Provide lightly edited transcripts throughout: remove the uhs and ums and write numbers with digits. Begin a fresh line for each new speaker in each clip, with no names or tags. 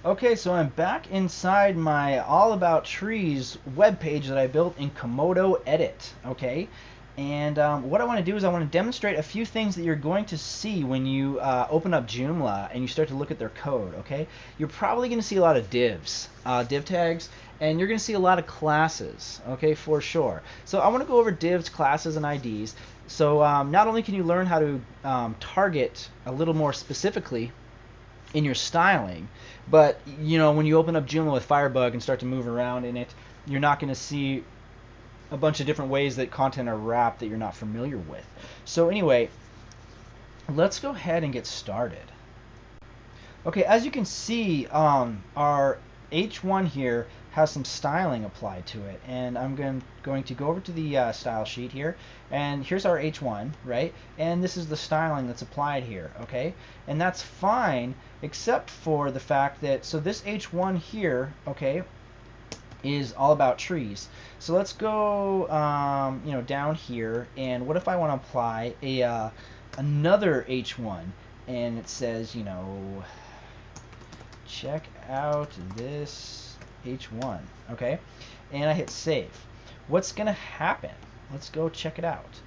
Okay, so I'm back inside my All About Trees webpage that I built in Komodo Edit. Okay, and what I want to do is I want to demonstrate a few things that you're going to see when you open up Joomla and you start to look at their code. Okay, you're probably going to see a lot of divs, div tags, and you're going to see a lot of classes. Okay, for sure. So I want to go over divs, classes, and IDs. So not only can you learn how to target a little more specifically in your styling, but when you open up Joomla with Firebug and start to move around in it, you're not going to see a bunch of different ways that content are wrapped that you're not familiar with. So anyway, let's go ahead and get started. Okay, as you can see, our H1 here has some styling applied to it, and I'm going to go over to the style sheet here, and here's our H1, right? And this is the styling that's applied here, okay? And that's fine, except for the fact that, so this H1 here, okay, is all about trees. So let's go, down here, and what if I want to apply another H1, and it says, check out this H1, okay? And I hit save. What's gonna happen? Let's go check it out.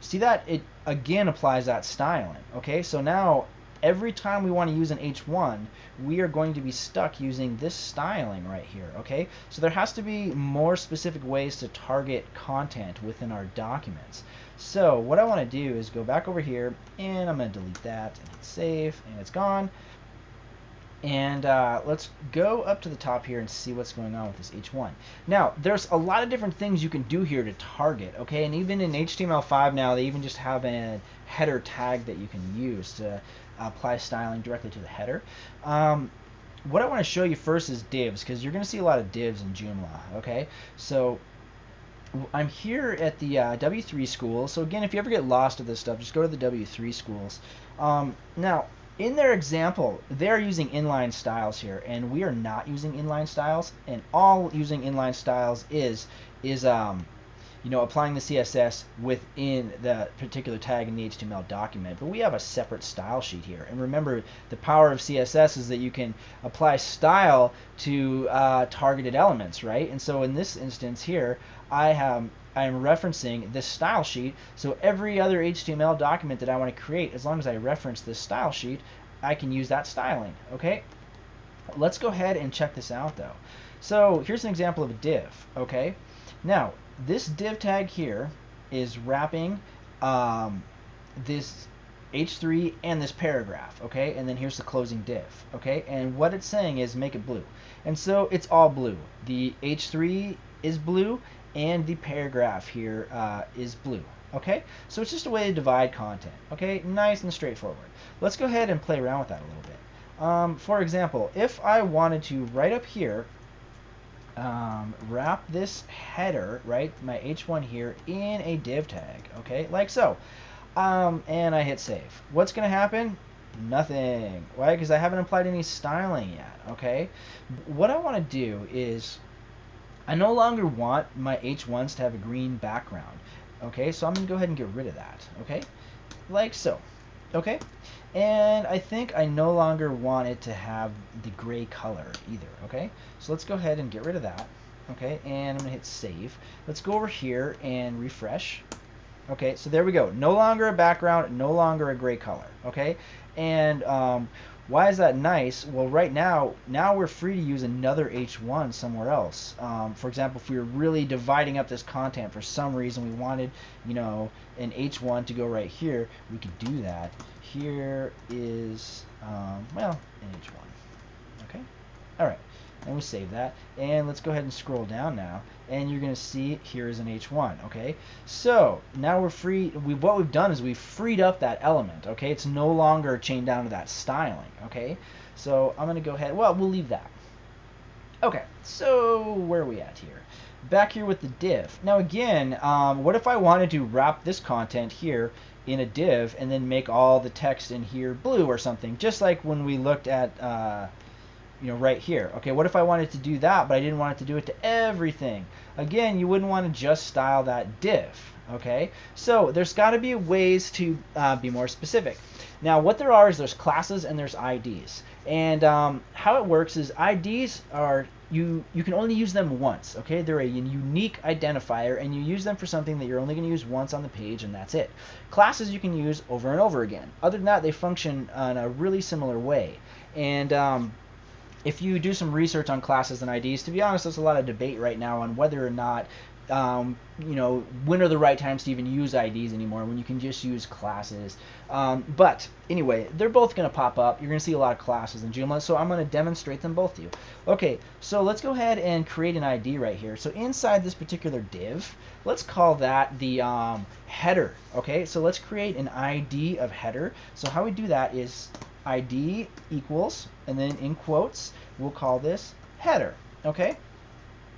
See that it again applies that styling, okay? So now every time we want to use an H1, we are going to be stuck using this styling right here, okay? So there has to be more specific ways to target content within our documents. So what I want to do is go back over here, and I'm going to delete that and hit save, and it's gone. And let's go up to the top here and see what's going on with this H1. Now, there's a lot of different things you can do here to target, okay? And even in HTML5 now, they even just have a header tag that you can use to apply styling directly to the header. What I want to show you first is divs, because you're going to see a lot of divs in Joomla, okay? So I'm here at the W3 school. So again, if you ever get lost with this stuff, just go to the W3 schools. Now, in their example, they're using inline styles here, and we are not using inline styles. And all using inline styles is applying the CSS within the particular tag in the HTML document. But we have a separate style sheet here. And remember, the power of CSS is that you can apply style to targeted elements, right? And so in this instance here, I am referencing this style sheet. So every other HTML document that I want to create, as long as I reference this style sheet, I can use that styling, okay? Let's go ahead and check this out though. So here's an example of a div, okay? Now, this div tag here is wrapping this H3 and this paragraph, okay? And then here's the closing div, okay? And what it's saying is make it blue. And so it's all blue. The H3 is blue, and the paragraph here is blue, okay? So it's just a way to divide content, okay? Nice and straightforward. Let's go ahead and play around with that a little bit. For example, if I wanted to, right up here, wrap this header, right, my H1 here, in a div tag, okay, like so. And I hit save. What's going to happen? Nothing. Why? Because I haven't applied any styling yet, okay? What I want to do is, I no longer want my H1s to have a green background, okay? So I'm going to go ahead and get rid of that, okay? Like so, okay? And I think I no longer want it to have the gray color either, okay? So let's go ahead and get rid of that, okay? And I'm going to hit save. Let's go over here and refresh. Okay, so there we go. No longer a background, no longer a gray color, okay? And why is that nice? Well, right now we're free to use another H1 somewhere else. For example, if we were really dividing up this content for some reason, we wanted, an H1 to go right here, we could do that. Here is, an H1, okay? All right, and we save that. And let's go ahead and scroll down now, and you're going to see here is an H1, okay? So now we're free. What we've done is we've freed up that element, okay? It's no longer chained down to that styling, okay? So I'm going to go ahead. Well, we'll leave that. Okay, so where are we at here? Back here with the div. Now again, what if I wanted to wrap this content here in a div and then make all the text in here blue or something, just like when we looked at right here. Okay, what if I wanted to do that, but I didn't want it to do it to everything? Again, you wouldn't want to just style that div, okay? So there's got to be ways to be more specific. Now, what there are is there's classes and there's IDs. And how it works is IDs are, you can only use them once, okay? They're a unique identifier, and you use them for something that you're only going to use once on the page, and that's it. Classes you can use over and over again. Other than that, they function in a really similar way. And if you do some research on classes and IDs, to be honest, there's a lot of debate right now on whether or not, when are the right times to even use IDs anymore, when you can just use classes. But anyway, they're both going to pop up. You're going to see a lot of classes in Joomla, so I'm going to demonstrate them both to you. Okay, so let's go ahead and create an ID right here. So inside this particular div, let's call that the header. Okay, so let's create an ID of header. So how we do that is ID equals, and then in quotes, we'll call this header. Okay?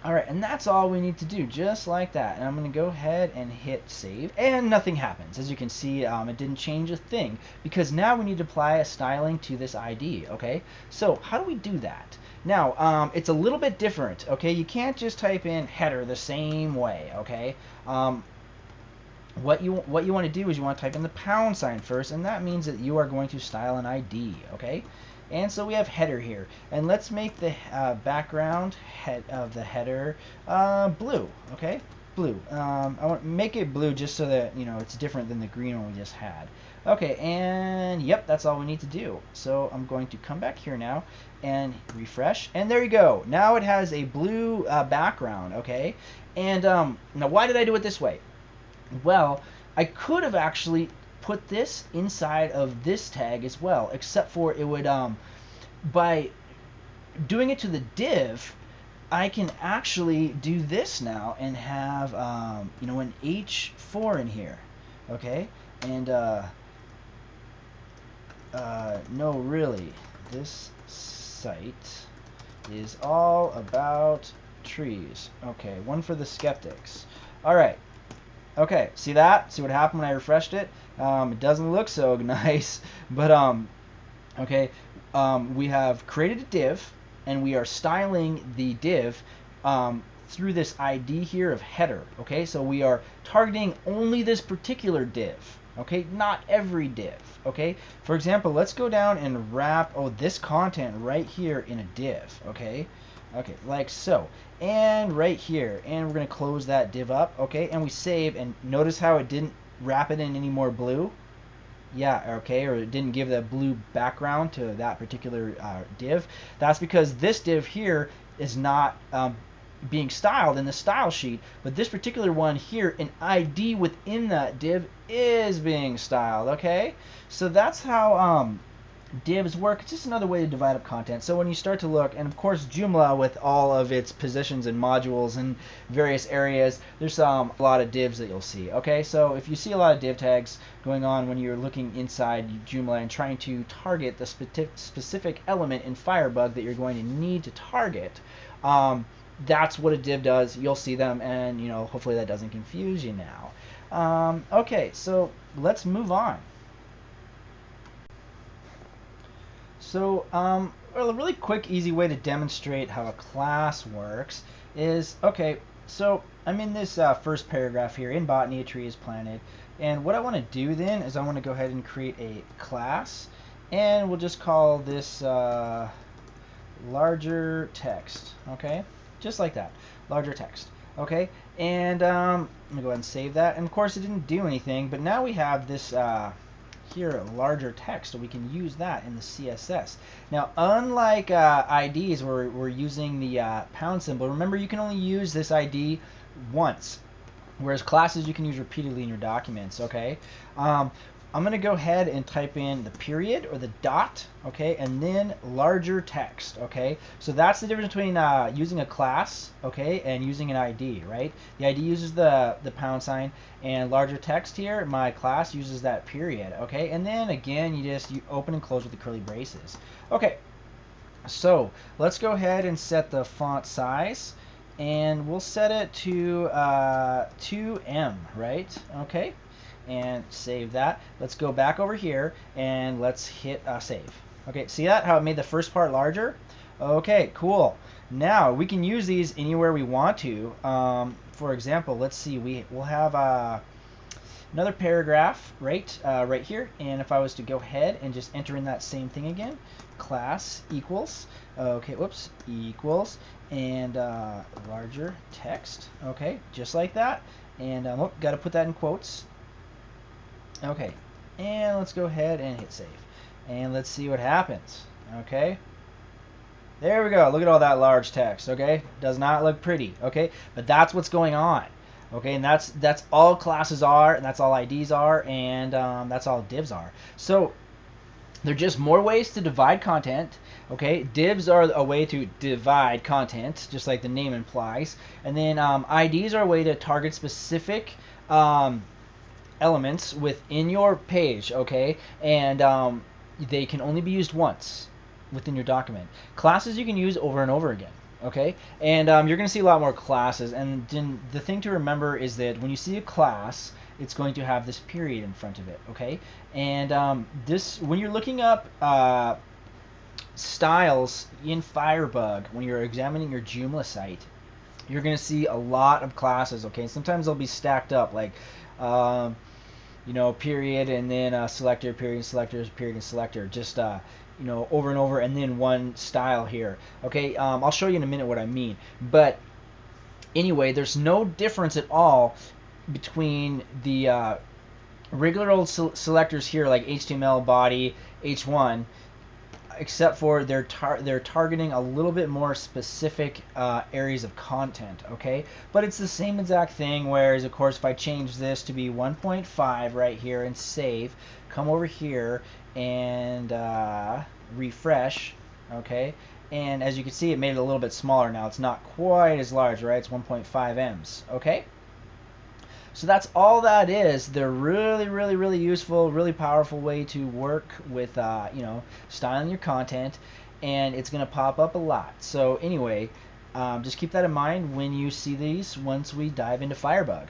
All right, and that's all we need to do, just like that. And I'm going to go ahead and hit save, and nothing happens. As you can see, it didn't change a thing, because now we need to apply a styling to this ID, okay? So how do we do that? Now, it's a little bit different, okay? You can't just type in header the same way, okay? What you want to do is you want to type in the pound sign first, and that means that you are going to style an ID, okay? And so we have header here, and let's make the background of the header blue, okay? Blue. I want to make it blue just so that it's different than the green one we just had. Okay, and yep, that's all we need to do. So I'm going to come back here now and refresh, and there you go. Now it has a blue background, okay? And now why did I do it this way? Well, I could have actually put this inside of this tag as well, except for it would, by doing it to the div, I can actually do this now and have, an H4 in here, okay? And, no, really, this site is all about trees. Okay, one for the skeptics. All right. Okay, see that? See what happened when I refreshed it? It doesn't look so nice, but okay, we have created a div, and we are styling the div through this ID here of header. Okay, so we are targeting only this particular div. Okay, not every div. Okay, for example, let's go down and wrap this content right here in a div. Okay. Okay, like so, and right here, and we're going to close that div up, okay, and we save, and notice how it didn't wrap it in any more blue? Yeah, okay, or it didn't give the blue background to that particular div. That's because this div here is not being styled in the style sheet, but this particular one here, an ID within that div is being styled, okay? So that's how divs work. It's just another way to divide up content. So when you start to look, and of course Joomla with all of its positions and modules and various areas, there's a lot of divs that you'll see. Okay, so if you see a lot of div tags going on when you're looking inside Joomla and trying to target the specific element in Firebug that you're going to need to target, that's what a div does. You'll see them, and hopefully that doesn't confuse you now. Okay, so let's move on. So, well, a really quick, easy way to demonstrate how a class works is, okay, so I'm in this first paragraph here, in botany a tree is planted, and what I want to do then is I want to go ahead and create a class, and we'll just call this larger text, okay, just like that, larger text, okay, and I'm going to go ahead and save that, and of course it didn't do anything, but now we have this here larger text, so we can use that in the CSS. Now, unlike IDs where we're using the pound symbol, remember you can only use this ID once, whereas classes you can use repeatedly in your documents, okay? I'm going to go ahead and type in the period or the dot, okay, and then larger text, okay? So that's the difference between using a class, okay, and using an ID, right? The ID uses the pound sign, and larger text here, my class uses that period, okay? And then again, you open and close with the curly braces. Okay, so let's go ahead and set the font size, and we'll set it to 2M, right? Okay. And save that. Let's go back over here and let's hit save. Okay, see that? How it made the first part larger? Okay, cool. Now we can use these anywhere we want to. For example, let's see, we'll have another paragraph right here, and if I was to go ahead and just enter in that same thing again, class equals, okay, whoops, equals, and larger text, okay, just like that. And got to put that in quotes. Okay, and let's go ahead and hit save. And let's see what happens, okay? There we go. Look at all that large text, okay? Does not look pretty, okay? But that's what's going on, okay? And that's all classes are, and that's all IDs are, and that's all divs are. So they're just more ways to divide content, okay? Divs are a way to divide content, just like the name implies. And then IDs are a way to target specific elements within your page, okay? And they can only be used once within your document. Classes you can use over and over again, okay? And you're going to see a lot more classes. And then the thing to remember is that when you see a class, it's going to have this period in front of it, okay? And this, when you're looking up styles in Firebug, when you're examining your Joomla site, you're going to see a lot of classes, okay? Sometimes they'll be stacked up, like you know, period, and then selector, period, selectors, period, and selector, just you know, over and over, and then one style here, okay? I'll show you in a minute what I mean, but anyway, there's no difference at all between the regular old selectors here, like HTML, body, H1, except for they're targeting a little bit more specific areas of content, okay? But it's the same exact thing, whereas, of course, if I change this to be 1.5 right here and save, come over here and refresh, okay? And as you can see, it made it a little bit smaller now. It's not quite as large, right? It's 1.5 ems, okay? So that's all that is. They're really useful, really powerful way to work with, you know, styling your content, and it's going to pop up a lot. So anyway, just keep that in mind when you see these once we dive into Firebug.